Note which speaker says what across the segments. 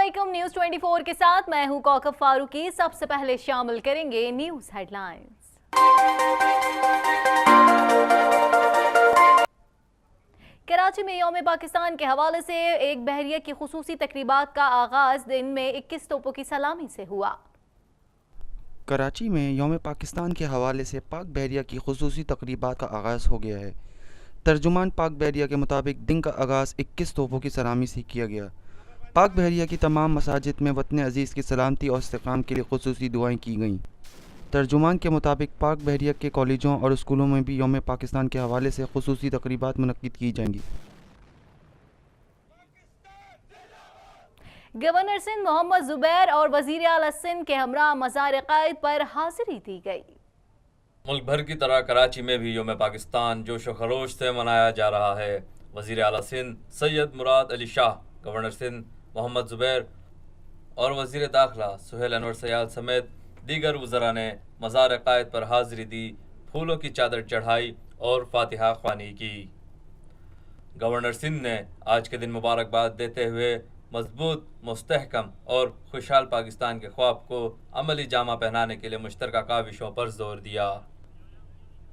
Speaker 1: अस्सलामुअलैकुम। न्यूज़ 24 के साथ मैं हूं कौकब फारूकी। सबसे पहले शामिल करेंगे न्यूज़ हेडलाइंस। कराची में यौम पाकिस्तान के हवाले से एक बहरिया की खुसूसी तकरीबात का आगाज दिन में 21 तोपों की सलामी से हुआ।
Speaker 2: कराची में यौम पाकिस्तान के हवाले से पाक बहरिया की खुसूसी तकरीबात का आगाज़ हो गया है। तर्जुमान पाक बहरिया के मुताबिक दिन का आगाज़ 21 तोपों की सलामी से किया गया। पाक बहरिया की तमाम मसाजिद में वतन अज़ीज़ की सलामती और इस्तेकाम के लिए खुसूसी दुआएं की गईं। तर्जुमान के मुताबिक पाक बहरिया के कॉलेजों और स्कूलों में भी यौम पाकिस्तान के हवाले से खुसूसी तकरीबात मुनक्किद की जाएंगी।
Speaker 1: गवर्नर सिंध मोहम्मद जुबैर और वज़ीर आला सिंध के हमरा मज़ार क़ायद पर हाज़िरी दी गई।
Speaker 3: मुल्क भर की तरह कराची में भी यौम पाकिस्तान जोश व खरोश से मनाया जा रहा है। वज़ीर आला सिंध सैयद मुराद अली शाह, गवर्नर सिंध मोहम्मद जुबैर और वज़ीर दाखिला सुहेल अनवर सयाद समेत दीगर वज़रा ने मज़ार क़ायद पर हाज़िरी दी, फूलों की चादर चढ़ाई और फातिहा ख्वानी की। गवर्नर सिंध ने आज के दिन मुबारकबाद देते हुए मजबूत, मुस्तहकम और खुशहाल पाकिस्तान के ख्वाब को अमली जामा पहनाने के लिए मुश्तरका काविशों पर जोर दिया।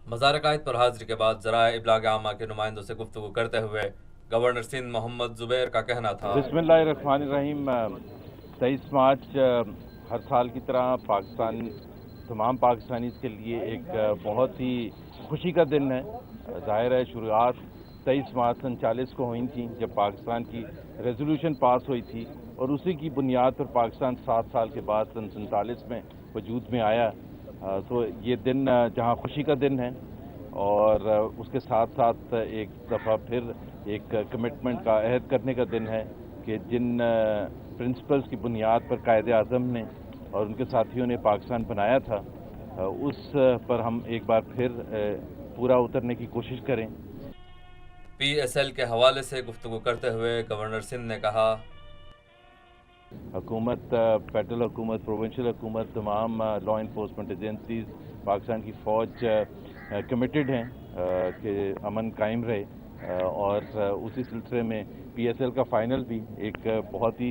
Speaker 3: मज़ार क़ायद पर हाज़िरी के बाद ज़राए इब्लाग आमा के नुमाइंदों से गुफ्तगू करते हुए गवर्नर सिंध मोहम्मद जुबैर का कहना था,
Speaker 4: बिस्मिल्लाहिर्रहमानिर्रहीम। 23 मार्च हर साल की तरह तमाम पाकिस्तानीज़ के लिए एक बहुत ही खुशी का दिन है। ज़ाहिर है शुरुआत 23 मार्च सन 40 को हुई थी, जब पाकिस्तान की रेजोल्यूशन पास हुई थी और उसी की बुनियाद पर पाकिस्तान 7 साल के बाद सन 47 में वजूद में आया। तो ये दिन जहाँ खुशी का दिन है और उसके साथ साथ एक दफ़ा फिर एक कमिटमेंट का अहद करने का दिन है कि जिन प्रिंसिपल्स की बुनियाद पर कायद-ए-आज़म ने और उनके साथियों ने पाकिस्तान बनाया था, उस पर हम एक बार फिर पूरा उतरने की कोशिश करें।
Speaker 3: PSL के हवाले से गुफ्तगू करते हुए गवर्नर सिंध ने कहा,
Speaker 4: हुकूमत, फेडरल हुकूमत, प्रोविंशियल हुकूमत, तमाम लॉ इन्फोर्समेंट एजेंसीज, पाकिस्तान की फ़ौज कमिटेड हैं कि अमन कायम रहे और उसी सिलसिले में PSL का फ़ाइनल भी एक बहुत ही,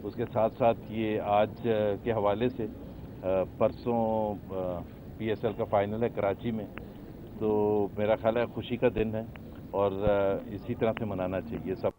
Speaker 4: उसके साथ साथ ये आज के हवाले से परसों PSL का फ़ाइनल है कराची में, तो मेरा ख्याल है खुशी का दिन है और इसी तरह से मनाना चाहिए सब।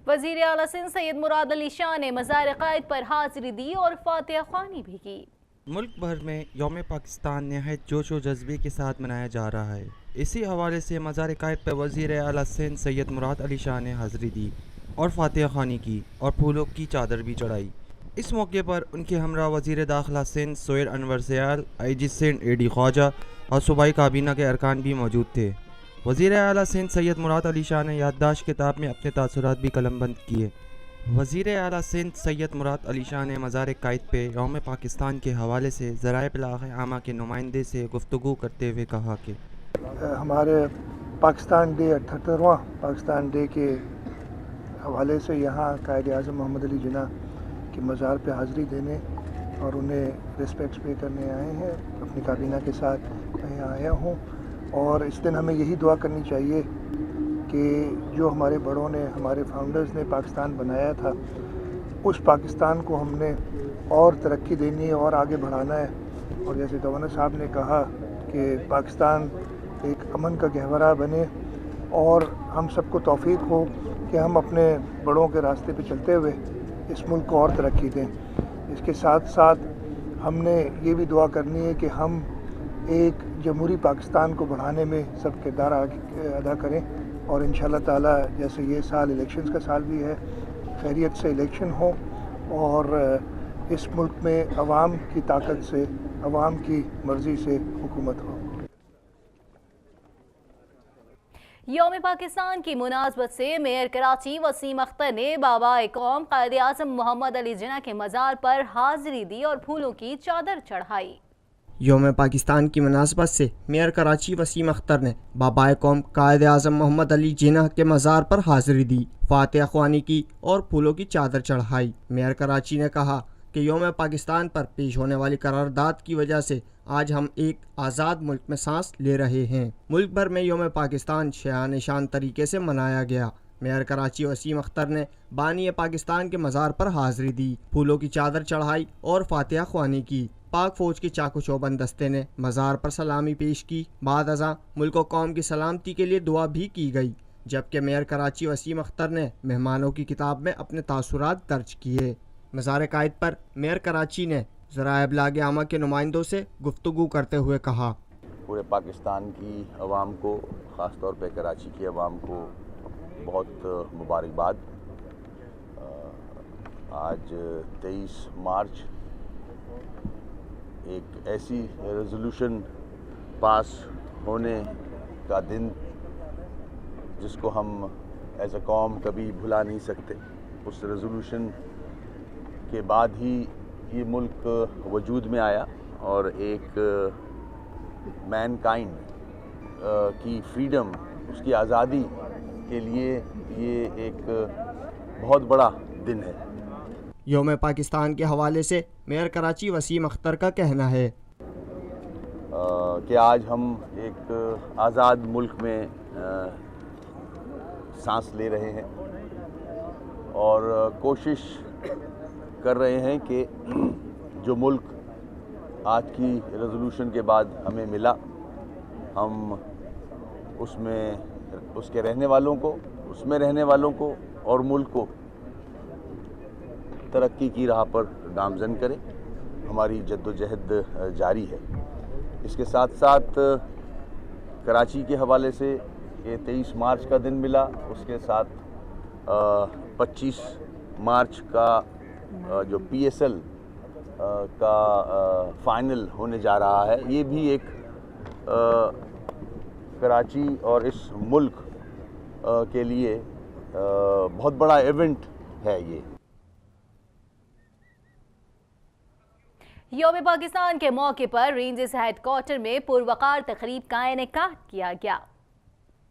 Speaker 1: वज़ीर आला सिंध सैयद मुराद अली शाह ने मज़ार क़ायद पर हाज़िरी दी और फातिहा ख्वानी भी की।
Speaker 2: मुल्क भर में यौम पाकिस्तान नहायत जोश व जज्बे के साथ मनाया जा रहा है। इसी हवाले से मज़ार क़ायद पर वज़ीर आला सिंध सैयद मुराद अली शाह ने हाज़िरी दी और फातिहा ख्वानी की और फूलों की चादर भी चढ़ाई। इस मौके पर उनके हमरा वज़ीर दाखिला सिंध सुहेल अनवर सयाद, IG सिंध AD ख्वाजा और सूबाई काबीना के अरकान भी मौजूद थे। वज़ीर आला सिंध सैयद मुराद अली शाह ने याददाश्त किताब में अपने तासुरात भी कलमबंद किए। वज़ीर आला सिंध सैयद मुराद अली शाह ने मज़ार क़ायद पे यौम पाकिस्तान के हवाले से ज़राए इब्लाग आमा के नुमाइंदे से गुफ्तगू करते हुए कहा कि
Speaker 5: हमारे पाकिस्तान डे 78वां पाकिस्तान डे के हवाले से यहाँ कायद-ए-आज़म मोहम्मद अली जिन्ना की मज़ार पे हाज़िरी देने और उन्हें रिस्पेक्ट्स पे करने आए हैं। अपनी काबीना के साथ मैं यहाँ आया हूँ और इस दिन हमें यही दुआ करनी चाहिए कि जो हमारे बड़ों ने, हमारे फाउंडर्स ने पाकिस्तान बनाया था, उस पाकिस्तान को हमने और तरक्की देनी है और आगे बढ़ाना है। और जैसे गवर्नर साहब ने कहा कि पाकिस्तान एक अमन का गहवरा बने और हम सबको तौफीक हो कि हम अपने बड़ों के रास्ते पे चलते हुए इस मुल्क को और तरक्की दें। इसके साथ साथ हमने ये भी दुआ करनी है कि हम एक जमहूरी पाकिस्तान को बढ़ाने में सब किरदार अदा करें और इंशाअल्लाह ताला जैसे ये साल इलेक्शंस का साल भी है, खैरियत से इलेक्शन हो और इस मुल्क में अवाम की ताकत से, अवाम की मर्ज़ी से हुकूमत हो।
Speaker 1: यौम पाकिस्तान की मुनासबत से मेयर कराची वसीम अख्तर ने बाबा कौम कायद-ए-आज़म मोहम्मद अली जिन्ना के मज़ार पर हाज़िरी दी और फूलों की चादर चढ़ाई।
Speaker 6: यौम पाकिस्तान की मुनासबत से मेयर कराची वसीम अख्तर ने बाबा कौम कायद-ए-आज़म मोहम्मद अली जिन्ना के मज़ार पर हाज़िरी दी, फातिहा ख्वानी की और फूलों की चादर चढ़ाई। मेयर कराची ने कहा कि यौम पाकिस्तान पर पेश होने वाली करारदाद की वजह से आज हम एक आज़ाद मुल्क में सांस ले रहे हैं। मुल्क भर में यौम पाकिस्तान शान तरीके से मनाया गया। میئر کراچی وسیم اختر نے بانی پاکستان کے مزار پر حاضری دی، پھولوں کی چادر چڑھائی اور فاتحہ خوانی کی۔ پاک فوج کے چاق و چوبند دستے نے مزار پر سلامی پیش کی۔ بعد ازاں ملک و قوم کی سلامتی کے لیے دعا بھی کی گئی، جبکہ میئر کراچی وسیم اختر نے مہمانوں کی کتاب میں اپنے تاثرات درج کیے۔ مزار قائد پر میئر کراچی نے ذرائع ابلاغ عامہ کے نمائندوں سے گفتگو کرتے ہوئے کہا،
Speaker 7: پورے پاکستان کی عوام کو، خاص طور پہ کراچی کی عوام کو بہت مبارکباد۔ آج 23 مارچ ایک ایسی ریزولوشن پاس ہونے کا دن جس کو ہم ایز اے قوم کبھی بھلا نہیں سکتے۔ اس ریزولوشن کے بعد ہی یہ ملک وجود میں آیا اور ایک مین کائنڈ کی فریڈم، اس کی آزادی کے لیے یہ ایک بہت بڑا دن ہے۔
Speaker 6: یوم پاکستان کے حوالے سے میئر کراچی وسیم اختر کا کہنا ہے
Speaker 7: کہ آج ہم ایک آزاد ملک میں سانس لے رہے ہیں اور کوشش کر رہے ہیں کہ جو ملک آج کی ریزولوشن کے بعد ہمیں ملا، ہم اس کے رہنے والوں کو، اس میں رہنے والوں کو اور ملک کو ترقی کی راہ پر گامزن کریں۔ ہماری جد و جہد جاری ہے۔ اس کے ساتھ ساتھ کراچی کے حوالے سے یہ 23 مارچ کا دن ملا، اس کے ساتھ 25 مارچ کا جو PSL کا فائنل ہونے جا رہا ہے، یہ بھی ایک کراچی اور اس ملک کے لیے بہت بڑا ایونٹ ہے۔ یہ
Speaker 1: یوم پاکستان کے موقع پر رینجرز ہیڈ کوارٹر میں پروقار تقریب کا انعقاد کیا گیا۔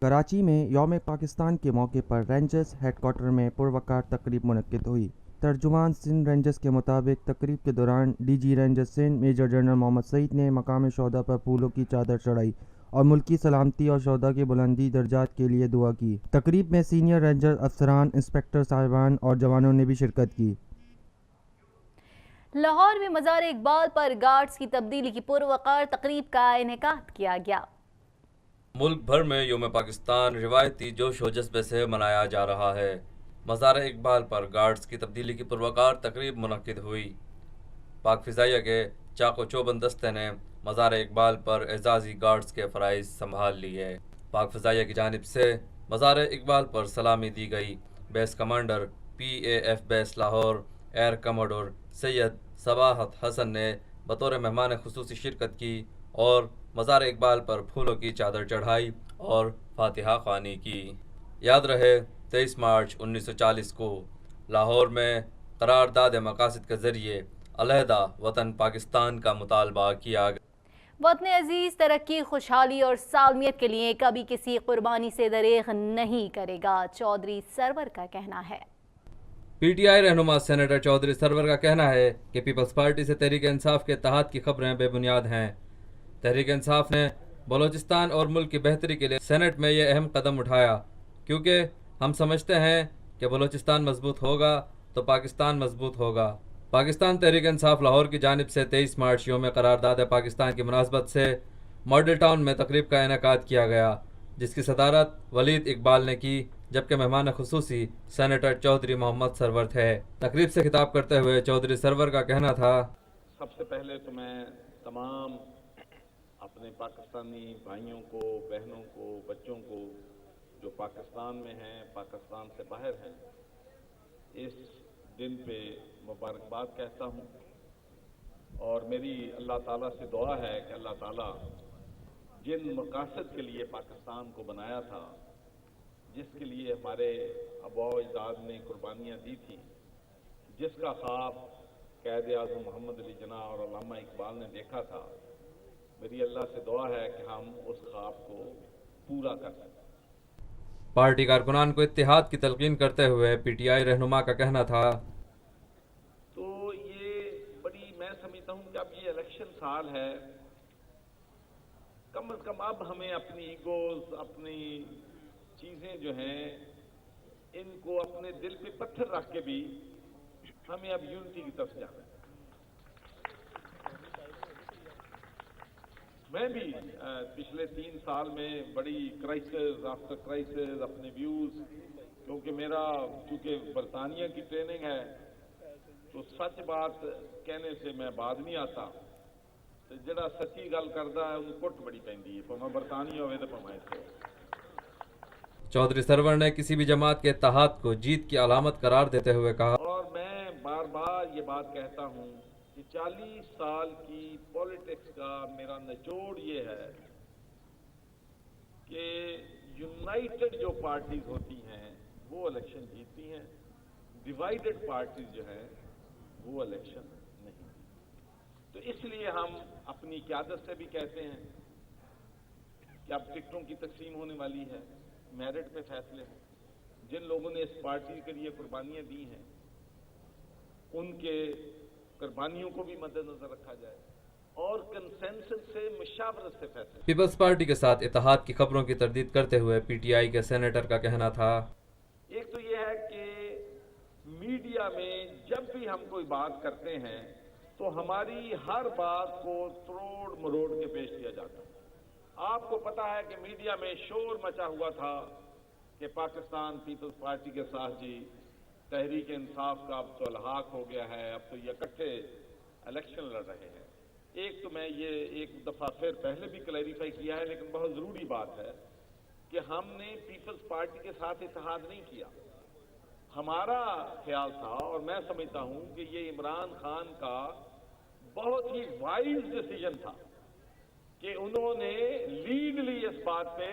Speaker 2: کراچی میں یوم پاکستان کے موقع پر رینجرز ہیڈ کوارٹر میں پروقار تقریب منعقد ہوئی۔ ترجمان سندھ رینجرز کے مطابق تقریب کے دوران DG Rangers Sindh major general Muhammad Saeed نے مقام شہداء پر پھولوں کی چادر چڑھائی اور ملکی سلامتی اور شہداء کے بلندی درجات کے لیے دعا کی۔ تقریب میں سینئر رینجر افسران، انسپکٹر صاحبان اور جوانوں نے بھی شرکت کی۔
Speaker 1: لاہور میں مزار اقبال پر گارڈز کی تبدیلی کی پروقار تقریب کا انعقاد کیا گیا۔
Speaker 3: ملک بھر میں یوم پاکستان روایتی جوش و جذبے سے منایا جا رہا ہے۔ مزار اقبال پر گارڈز کی تبدیلی کی پروقار تقریب منعقد ہوئی۔ پاک فضائیہ کے چاق و چوبند دستے نے مزار اقبال پر اعزازی گارڈز کے فرائض سنبھال لیے۔ پاک فضائیہ کی جانب سے مزار اقبال پر سلامی دی گئی۔ بیس کمانڈر PAF بیس لاہور ایئر کموڈور سید صباحت حسن نے بطور مہمان خصوصی شرکت کی اور مزار اقبال پر پھولوں کی چادر چڑھائی اور فاتحہ خوانی کی۔ یاد رہے 23 مارچ 1940 کو لاہور میں قرارداد مقاصد کے ذریعے علیحدہ وطن پاکستان کا مطالبہ کیا گیا۔
Speaker 1: وطن عزیز ترقی، خوشحالی اور سالمیت کے لیے کبھی کسی قربانی سے دریغ نہیں کرے گا، چودھری سرور کا کہنا ہے۔
Speaker 3: PTI رہنما سینیٹر چودھری سرور کا کہنا ہے کہ پیپلز پارٹی سے تحریک انصاف کے اتحاد کی خبریں بے بنیاد ہیں۔ تحریک انصاف نے بلوچستان اور ملک کی بہتری کے لیے سینٹ میں یہ اہم قدم اٹھایا، کیونکہ ہم سمجھتے ہیں کہ بلوچستان مضبوط ہوگا تو پاکستان مضبوط ہوگا۔ پاکستان تحریک انصاف لاہور کی جانب سے 23 مارچ یوم قرارداد پاکستان کی مناسبت سے ماڈل ٹاؤن میں تقریب کا انعقاد کیا گیا، جس کی صدارت ولید اقبال نے کی، جبکہ مہمان خصوصی سینیٹر چودھری محمد سرور تھے۔ تقریب سے خطاب کرتے ہوئے چودھری سرور کا کہنا تھا،
Speaker 4: سب سے پہلے تو میں تمام اپنے پاکستانی بھائیوں کو، بہنوں کو، بچوں کو جو پاکستان میں ہیں، پاکستان سے باہر ہیں، اس دن پہ مبارکباد کہتا ہوں، اور میری اللہ تعالیٰ سے دعا ہے کہ اللہ تعالیٰ جن مقاصد کے لیے پاکستان کو بنایا تھا، جس کے لیے ہمارے آباء و اجداد نے قربانیاں دی تھیں، جس کا خواب قائد اعظم محمد علی جناح اور علامہ اقبال نے دیکھا تھا، میری اللہ سے دعا ہے کہ ہم اس خواب کو پورا کر سکیں۔
Speaker 3: پارٹی کارکنان کو اتحاد کی تلقین کرتے ہوئے PTI رہنما کا کہنا تھا،
Speaker 4: تو یہ بڑی، میں سمجھتا ہوں کہ اب یہ الیکشن سال ہے، کم از کم اب ہمیں اپنی ایگوز، اپنی چیزیں جو ہیں इनको अपने दिल पे पत्थर रख के भी हमें अब यूनिटी की तरफ जाना है। मैं भी पिछले 3 साल में बड़ी क्राइसिस आफ्टर क्राइसिस अपने व्यूज, क्योंकि मेरा चूंकि बरतानिया की ट्रेनिंग है तो सच बात कहने से मैं बाज नहीं आता, तो जड़ा सच्ची गल करदा है उन्हें कुट बड़ी पैंदी है, भावें बरतानिया होवे तो भावें इत्थे।
Speaker 3: चौधरी सरवर ने किसी भी जमात के इत्तेहाद को जीत की अलामत करार देते हुए कहा,
Speaker 4: और मैं बार बार ये बात कहता हूँ कि 40 साल की पॉलिटिक्स का मेरा निचोड़ ये है कि यूनाइटेड जो पार्टीज होती हैं वो इलेक्शन जीतती हैं, डिवाइडेड पार्टीज जो हैं वो इलेक्शन नहीं। तो इसलिए हम अपनी क़यादत से भी कहते हैं कि अब टिकटों की तकसीम होने वाली है, मेरिट पे फैसले हैं। जिन लोगों ने इस पार्टी के लिए कुर्बानियां दी हैं उनके कुर्बानियों को भी मद्देनजर रखा जाए और कंसेंसस से मुशावरत से फैसले।
Speaker 3: पीपल्स पार्टी के साथ इत्तेहाद की खबरों की तरदीद करते हुए पीटीआई के सेनेटर का कहना था,
Speaker 4: एक तो यह है कि मीडिया में जब भी हम कोई बात करते हैं तो हमारी हर बात को तोड़ मरोड़ के पेश किया जाता है। आपको पता है कि मीडिया में शोर मचा हुआ था कि पाकिस्तान पीपल्स पार्टी के साथ जी तहरीक इंसाफ का अब तो अलहाक हो गया है, अब तो ये इकट्ठे इलेक्शन लड़ रहे हैं। एक तो मैं ये एक दफा फिर पहले भी क्लैरिफाई किया है, लेकिन बहुत जरूरी बात है कि हमने पीपल्स पार्टी के साथ इत्तेहाद नहीं किया। हमारा ख्याल था और मैं समझता हूं कि ये इमरान खान का बहुत ही वाइज डिसीजन था कि उन्होंने लीड ली इस बात पे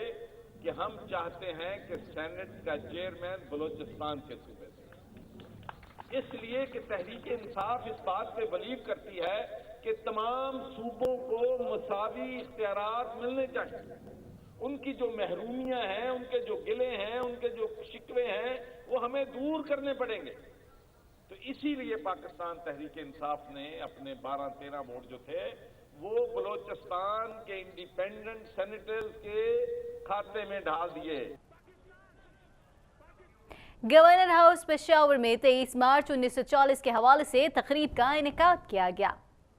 Speaker 4: कि हम चाहते हैं कि सेनेट का चेयरमैन बलोचिस्तान के सूबे से, इसलिए कि तहरीक इंसाफ इस बात पे बिलीव करती है कि तमाम सूबों को मुसावी इख्तियारात मिलने चाहिए। उनकी जो महरूमियां हैं, उनके जो गिले हैं, उनके जो शिकवे हैं, वो हमें दूर करने पड़ेंगे। तो इसीलिए पाकिस्तान तहरीक इंसाफ ने अपने 12-13 वोट जो थे वो बलोचिस्तान के इंडिपेंडेंट सेनेटर्स के खाते में डाल दिए।
Speaker 1: गवर्नर हाउस पेशावर में 23 मार्च 1940 के हवाले से तकरीब का इनेकाद किया गया।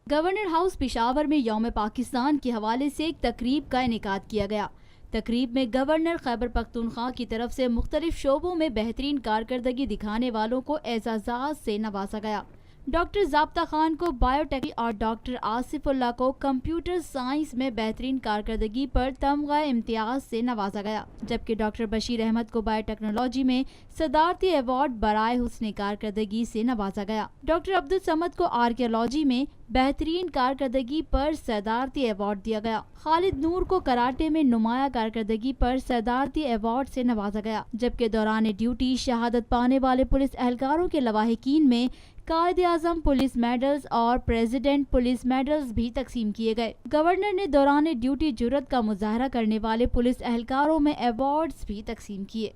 Speaker 8: गवर्नर हाउस पेशावर में यौम पाकिस्तान के हवाले से एक तकरीब का इनेकाद किया गया। तकरीब में गवर्नर खैबर पख्तूनख्वा की तरफ से मुख्तलिफ शोबों में बेहतरीन कारकर्दगी दिखाने वालों को एजाज़ात से नवाजा गया। डॉक्टर ज़ाब्ता खान को बायोटेक और डॉक्टर आसिफुल्लाह को कंप्यूटर साइंस में बेहतरीन कारकर्दगी पर तमगा इम्तियाज से नवाजा गया, जबकि डॉक्टर बशीर अहमद को बायोटेक्नोलॉजी में सदारती अवार्ड बराए हुस्न कारकर्दगी से नवाजा गया। डॉक्टर अब्दुल समद को आर्कियोलॉजी में बेहतरीन कारकर्दगी पर सदारती अवार्ड दिया गया। खालिद नूर को कराटे में नुमाया कारकर्दगी पर सदारती अवार्ड से नवाजा गया, जबकि दौरान ड्यूटी शहादत पाने वाले पुलिस एहलकारों के लवाहिकीन में कायद-ए-आज़म पुलिस मेडल्स और प्रेसिडेंट पुलिस मेडल्स भी तकसीम किए गए। गवर्नर ने दौरान ड्यूटी जुर्रत का मुजाहरा करने वाले पुलिस एहलकारों में अवार्ड्स भी तकसीम किए।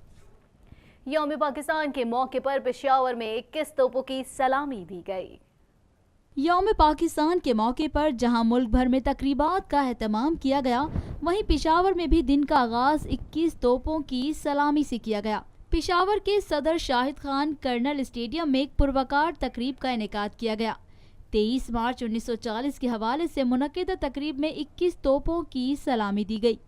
Speaker 1: यौम पाकिस्तान के मौके पर पेशावर में 21 तोपों की सलामी दी गई।
Speaker 8: यौम पाकिस्तान के मौके पर जहां मुल्क भर में तकरीबात का एहतमाम किया गया, वहीं पेशावर में भी दिन का आगाज 21 तोपों की सलामी से किया गया। पेशावर के सदर शाहिद खान कर्नल स्टेडियम में एक पुरवकार तकरीब का इनेकाद किया गया। 23 मार्च 1940 के हवाले से मुनक्किदा तकरीब में 21 तोपों की सलामी दी गई,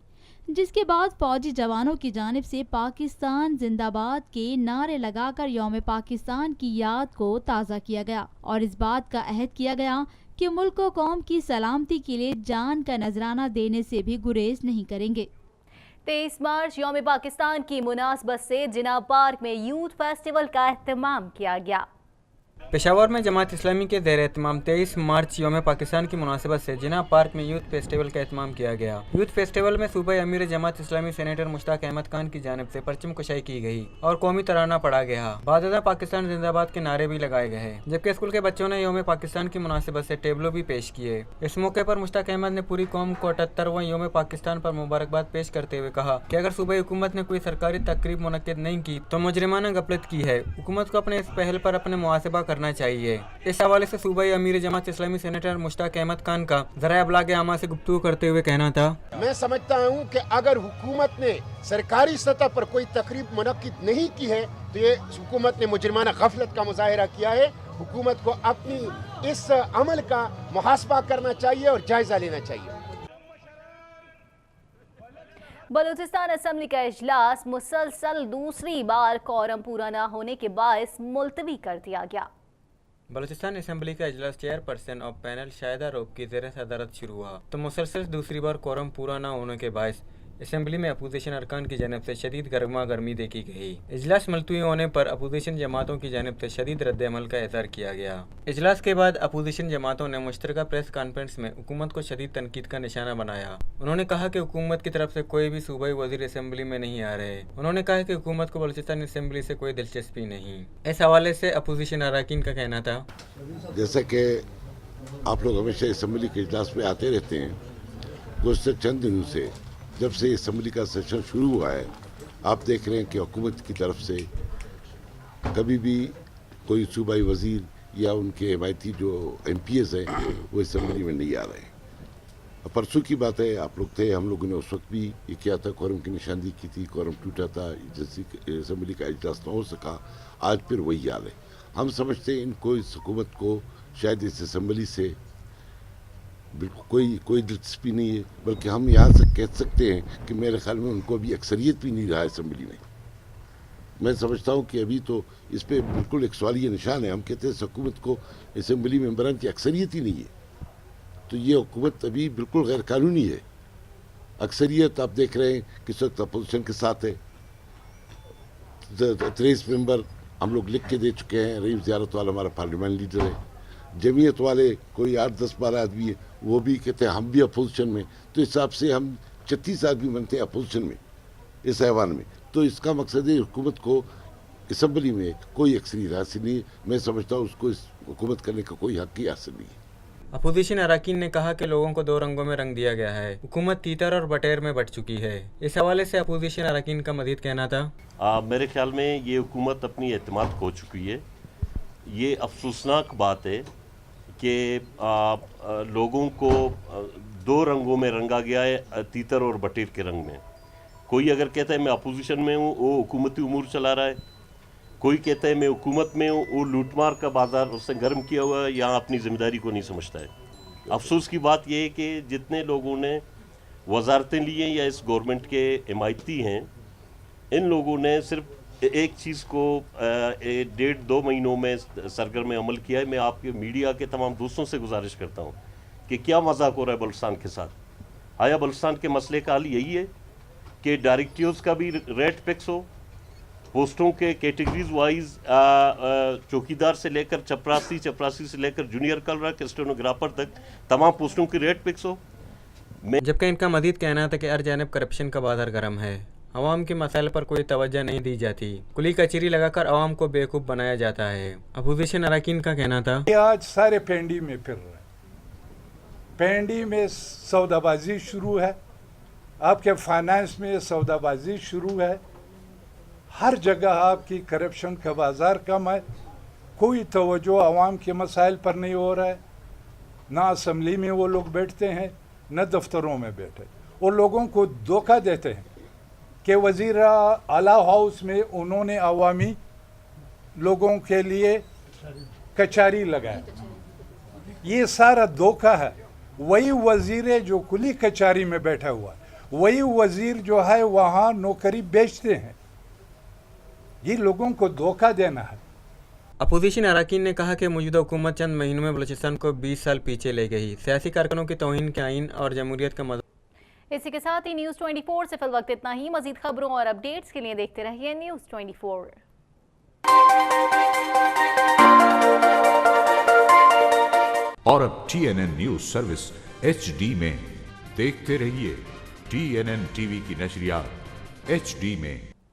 Speaker 8: जिसके बाद फौजी जवानों की जानिब से पाकिस्तान जिंदाबाद के नारे लगाकर यौम पाकिस्तान की याद को ताज़ा किया गया और इस बात का अहद किया गया कि मुल्क व कौम की सलामती के लिए जान का नजराना देने से भी गुरेज नहीं करेंगे।
Speaker 1: 23 मार्च यौम पाकिस्तान की मुनासबत से जिना पार्क में यूथ फेस्टिवल का एहतमाम किया गया।
Speaker 9: पेशावर में जमात इस्लामी के ज़ेर एहतमाम 23 मार्च यौम पाकिस्तान की मुनासिबत से जिना पार्क में यूथ फेस्टिवल का एहतमाम किया गया। यूथ फेस्टिवल में सूबाई अमीर जमात इस्लामी सेनेटर मुश्ताक अहमद खान की जानिब से परचम कुशाई की गई और कौमी तराना पढ़ा गया। बादशाह पाकिस्तान जिंदाबाद के नारे भी लगाए गए, जबकि स्कूल के बच्चों ने यौम पाकिस्तान की मुनासिबत से टेबलो भी पेश किए। इस मौके पर मुश्ताक अहमद ने पूरी कौम को 78वां यौम पाकिस्तान पर मुबारकबाद पेश करते हुए कहा कि अगर सूबाई हुकूमत ने कोई सरकारी तकरीब मुनक्किद नहीं की तो मुजरिमाना गफलत की है। हुकूमत को अपने इस पहल पर अपने मुआसबा करना करना चाहिए। इस हवाले से सूबाई अमीर जमात इस्लामी सेनेटर मुश्ताक अहमद खान का ज़राए अबलाग आमा से गुफ्तगू करते हुए कहना था,
Speaker 10: मैं समझता हूँ कि अगर हुकूमत ने सरकारी सतह पर कोई तकरीब मुनक्किद नहीं की है तो ये हुकूमत ने मुजरिमाना गफलत का मुजाहिरा किया है। हुकूमत को अपनी इस अमल का मुहासबा करना चाहिए और जायजा लेना चाहिए।
Speaker 1: बलूचिस्तान असम्बली का इजलास मुसलसल दूसरी बार कोरम पूरा न होने के बायस मुलतवी कर दिया गया।
Speaker 9: बलूचिस्तान असम्बली का इजलास चेयरपर्सन ऑफ पैनल शाहिदा रोब की ज़ेर सदारत शुरू हुआ तो मुसलसल दूसरी बार कोरम पूरा न होने के बायस असम्बली में अपोजिशन अरकान की जानिब से शदीद गर्मा गर्मी देखी गई। इजलास मुलतवी होने पर अपोजिशन जमातों की जानिब से शदीद रद्द अमल का इज़हार किया गया। इजलास के बाद अपोजिशन जमातों ने मुश्तरका प्रेस कॉन्फ्रेंस में हुकूमत को शदीद तनकीद का निशाना बनाया। उन्होंने कहा कि हुकूमत की तरफ से कोई भी सूबाई वजीर असम्बली में नहीं आ रहे। उन्होंने कहा कि हुकूमत को बलूचिस्तान असम्बली से कोई दिलचस्पी नहीं। इस हवाले से अपोजिशन अरकान का कहना था,
Speaker 11: जैसा कि आप लोग हमेशा असम्बली के इजलास में आते रहते हैं, गुज़श्ता चंद दिनों से जब से असम्बली का सेशन शुरू हुआ है आप देख रहे हैं कि हुकूमत की तरफ से कभी भी कोई सूबाई वज़ीर या उनके हिमायती जो MPs हैं वो असम्बली में नहीं आ रहे। परसों की बात है, आप लोग थे, हम लोगों ने उस वक्त भी ये किया था, कोरम की निशानदी की थी, कोरम टूटा था, असम्बली का इजलास न हो सका। आज फिर वही हाल है। हम समझते हैं इनको इस हुकूमत को शायद इस असम्बली से बिल्कुल कोई दिलचस्पी नहीं है, बल्कि हम यहाँ से कह सकते हैं कि मेरे ख्याल में उनको अभी अक्सरियत भी नहीं रहा है असम्बली में। मैं समझता हूँ कि अभी तो इस पर बिल्कुल एक सवालिया निशान है। हम कहते हैं इस हुकूमत को असम्बली मेंबरान की अक्सरियत ही नहीं है, तो ये हुकूमत अभी बिल्कुल गैर कानूनी है। अक्सरियत आप देख रहे हैं किस वक्त अपोजिशन के साथ है। 23 मेंबर हम लोग लिख के दे चुके हैं। रईस ज़ियारत वाला हमारा पार्लियामेंट लीडर है। जमीयत वाले कोई 8-10-12 आदमी है, वो भी कहते हैं हम भी अपोजिशन में। तो हिसाब से हम 36 आदमी बनते हैं अपोजिशन में इस ऐवान में। तो इसका मकसद है हुकूमत को असम्बली में कोई अक्सरियत हासिल नहीं। मैं समझता हूँ उसको इस हुकूमत करने का कोई हक ही हासिल नहीं है।
Speaker 9: अपोजिशन अरकान ने कहा कि लोगों को 2 रंगों में रंग दिया गया है। हुकूमत तीतर और बटेर में बट चुकी है। इस हवाले से अपोजिशन अरकान का मजीद कहना था,
Speaker 12: मेरे ख्याल में ये हुकूमत अपनी एतमाद खो चुकी है। ये अफसोसनाक बात है कि लोगों को 2 रंगों में रंगा गया है, तीतर और बटेर के रंग में। कोई अगर कहता है मैं अपोजिशन में हूँ, वो हुकूमती उमूर चला रहा है। कोई कहता है मैं हुकूमत में हूँ, वो लूटमार का बाजार उससे गर्म किया हुआ है, यहाँ अपनी ज़िम्मेदारी को नहीं समझता है। अफसोस की बात यह है कि जितने लोगों ने वजारतें ली हैं या इस गवर्नमेंट के हिमायती हैं, इन लोगों ने सिर्फ एक चीज़ को 1.5-2 महीनों में सरगर्म अमल किया है। मैं आपके मीडिया के तमाम दोस्तों से गुजारिश करता हूँ कि क्या मजाक हो रहा है बलूचिस्तान के साथ। आया बलूचिस्तान के मसले का हल यही है कि डायरेक्टर्स का भी रेट फिक्स हो, पोस्टों के कैटेगरीज वाइज चौकीदार से लेकर चपरासी से लेकर जूनियर क्लर्क स्टेनोग्राफर तक तमाम पोस्टों की रेट फिक्स हो।
Speaker 9: जबकि इनका मजीद कहना था कि हर जानब करप्शन का बाजार गर्म है। अवाम के मसाइल पर कोई तवज्जो नहीं दी जाती। कुली कचहरी लगाकर अवाम को बेवकूफ़ बनाया जाता है। अपोजिशन अरकान का कहना था,
Speaker 13: आज सारे पेंडी में फिर रहे हैं। पेंडी में सौदाबाजी शुरू है, आपके फाइनेंस में सौदाबाजी शुरू है, हर जगह आपकी करप्शन का बाजार कम है। कोई तवज्जो अवाम के मसाइल पर नहीं हो रहा है। ना असम्बली में वो लोग बैठते हैं, न दफ्तरों में बैठे। वो लोगों को धोखा देते हैं कि वज़ीर आला हाउस में उन्होंने अवामी लोगों के लिए कचहरी लगाया। ये सारा धोखा है। वही वज़ीर जो कुली कचहरी में बैठा हुआ है, वही वज़ीर जो है वहाँ नौकरी बेचते हैं। ये लोगों को धोखा देना है।
Speaker 9: अपोजिशन अरकान ने कहा कि मौजूदा हुकूमत चंद महीनों में बलूचिस्तान को 20 साल पीछे ले गई। सियासी कारकुनों की तौहीन के आइन और जमहूरियत का
Speaker 1: इसी के साथ ही न्यूज़ 24 से फिल वक्त इतना ही। मजीद खबरों और अपडेट्स के लिए देखते रहिए न्यूज़ 24।
Speaker 14: और अब TNN न्यूज़ सर्विस HD में देखते रहिए। TNN TV की नशरियात HD में